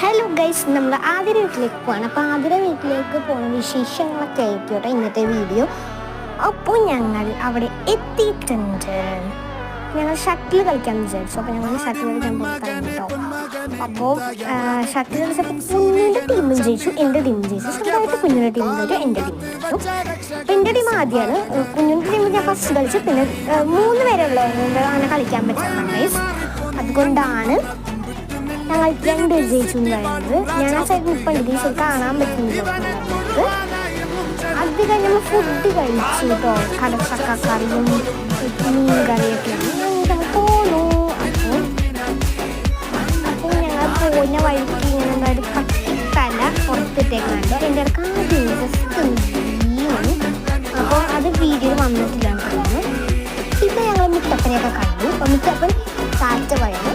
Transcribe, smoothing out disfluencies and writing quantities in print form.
Hello guys, നമ്മൾ ആതിര വീട്ടിലേക്ക് പോവാണ്. അപ്പോൾ ആതിര വീട്ടിലേക്ക് പോകുന്ന വിശേഷങ്ങളൊക്കെ ആയിക്കോട്ടെ ഇന്നത്തെ വീഡിയോ. അപ്പോൾ ഞങ്ങൾ അവിടെ എത്തിയിട്ടുണ്ട്. ഞങ്ങൾ ഷട്ടിൽ കളിക്കാമെന്ന് വിചാരിച്ചു. അപ്പോൾ ഞങ്ങൾ ഷട്ടിൽ കളിക്കാൻ പോകുന്നു കേട്ടോ. അപ്പോൾ ഷട്ടിൽ കളിച്ചപ്പോൾ കുഞ്ഞിൻ്റെ ടീമും ജയിച്ചു, എൻ്റെ ടീമും ജയിച്ചു. സ്വന്തമായിട്ട് കുഞ്ഞിൻ്റെ ടീമും ജയിച്ചു, എൻ്റെ ടീമും ജയിച്ചു. അപ്പോൾ എൻ്റെ ടീം ആദ്യമാണ്. കുഞ്ഞിൻ്റെ ടീമിൽ ഞാൻ ഫസ്റ്റ് കളിച്ചു. പിന്നെ 3 പേരെ ഉള്ളതുകൊണ്ട് അങ്ങനെ കളിക്കാൻ പറ്റുന്ന ഗൈസ്. അതുകൊണ്ടാണ് ഞങ്ങൾ 2 ജയിച്ചു പറയുന്നത്. ഞാൻ ആ സൈഡിൽ ഇപ്പം ഉണ്ട്, കാണാൻ പറ്റുന്നില്ല. അത് കഴിഞ്ഞ് നമ്മൾ ഫുഡ് കഴിച്ചു കേട്ടോ. കടച്ചക്കറിയും മീൻ കറിയൊക്കെ ഞങ്ങൾ പോന്നു. അപ്പോൾ ഞങ്ങൾ പോകുന്ന വഴിക്ക് ഇങ്ങനെ എന്തായാലും പട്ടിത്തല പുറത്തിട്ടേക്കുന്നുണ്ട്. എൻ്റെ അടുത്ത് ആദ്യം ജസ്റ്റ് വീണു. അപ്പോൾ അത് വീഡിയോ വന്നിട്ടില്ല തോന്നുന്നു. ഇപ്പം ഞങ്ങൾ മുത്തപ്പനെയൊക്കെ കണ്ടു. അപ്പോൾ മുത്തപ്പൻ താഴ്ച പറയുന്നു.